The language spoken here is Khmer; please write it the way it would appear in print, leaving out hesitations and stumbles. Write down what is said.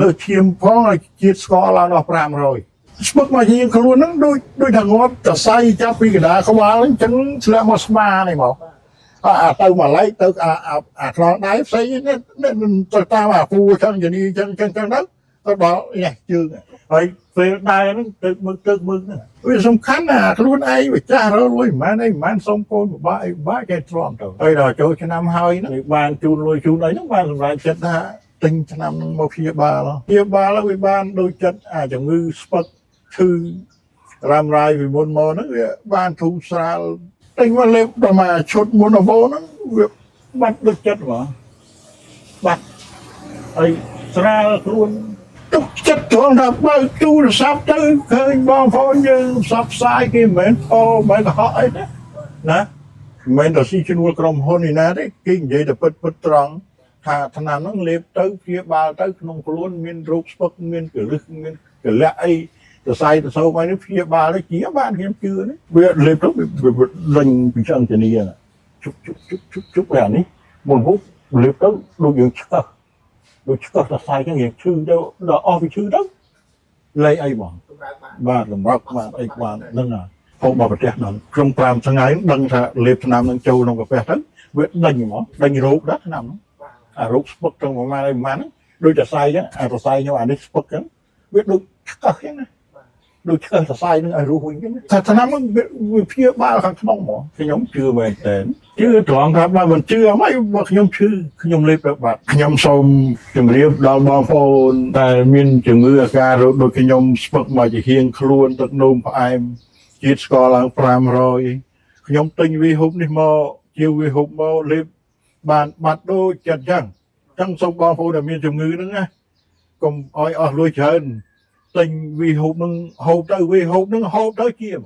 លើឈាមផងឲ្យជាតិស្ករឡើងដល់500ស្ពឹកមកជាខ្លួនហ្នឹងដូចថាងាប់តសៃចាប់ពីកណ្ដាលក្បាលអញ្ចឹងឆ្លាក់មកស្មានេះមកទៅមកឡែកទៅអាខ្នងដៃផ្សេងនេះទៅតាមអាពូចឹងយ៉ាងនេះចឹងទៅដល់នេះជើងហើយពេលដែរហ្នឹងទៅមើលហ្នឹងវាសំខាន់ណាខ្លួនឯងវាចាស់រលួយមិនមែនសុំកូនបាក់គេទ្រាំទៅហើយដល់ចូលឆ្នាំហើយហ្នឹងបានជូនលុយជូនអីហ្នឹងបានសម្រេចចិត្តថាទិញឆ្នាំហ្នឹងមកព្យាបាលវាបានដូចចិត្តអាជំងឺស្ពឹកឈឺរ៉ាំរ៉ាយពីមុនមកហ្នឹងវាបានធូរស្រាលទិញមកលេបដល់មកឈុតមុនអបហ្នឹងវាបាត់ដូចចិត្តហ្មងបាត់ហើយស្រាលខ្លួនទុកចិត្តត្រង់ថាបើទូរស័ព្ទទៅឃើញបងប្អូនយើងផ្សព្វផ្សាយគេមិនមែនកុហកអីណាមិនមែនតែស៊ីឈ្នួលក្រុមហ៊ុននេះណាទេគេនិយាយតែពិតត្រង់ថាថ្នាំហ្នឹងលេបទៅព្យាបាលទៅក្នុងខ្លួនមានរោគស្ពឹកមានកលឹះមានកលាក់អីសរសៃទៅសោមអីនេះព្យាបាលទៅជាបានខ្ញុំជឿនេះវាលេបទៅវាលេងពីឆ្អឹងជំនាញជុបអានេះមុនហូបលេបទៅដូចយើងឆ្កឹះដូចឆ្កឹះសរសៃចឹងយើងឈឺទៅដល់អស់វាឈឺទៅលេអីបងបាទលំរកបាទអីបានហ្នឹងហូបមកប្រទេសដល់ក្នុង5ថ្ងៃដឹងថាលេបថ្នាំនឹងចូលក្នុងកាហ្វេទៅវាដេញហ្មងដេញរោគដែរថ្នាំហ្នឹងអារោគស្ពឹកទាំងប្រហែលហ្នឹងដូចសរសៃចឹងអាសរសៃខ្ញុំអានេះស្ពឹកចឹងវាដូចឆ្កឹះចឹងណាដូចឆ្កឹះសរសៃនឹងឲ្យរស់វិញចឹងថាថ្នាំហ្នឹងវាព្យាបាលខាងក្នុងហ្មងខ្ញុំជឿមែនតើជឿត្រង់ថាបើមិនជឿអីបើខ្ញុំជឿខ្ញុំលេបទៅបាត់ខ្ញុំសូមជម្រាបដល់បងប្អូនតែមានជំងឺអាការដូចខ្ញុំស្ពឹកមកជាហៀងខ្លួនទឹកនោមផ្អែមជាតិស្ករឡើង500ខ្ញុំទិញវីហូបនេះមកជាវីហូបមកលេបបានបាត់ដូចចិត្តចឹងសូមបងប្អូនដែលមានជំងឺហ្នឹងណាកុំឲ្យអស់លុយច្រើនទិញវីហូបហ្នឹងហូបទៅវីហូបហ្នឹងហូបទៅជា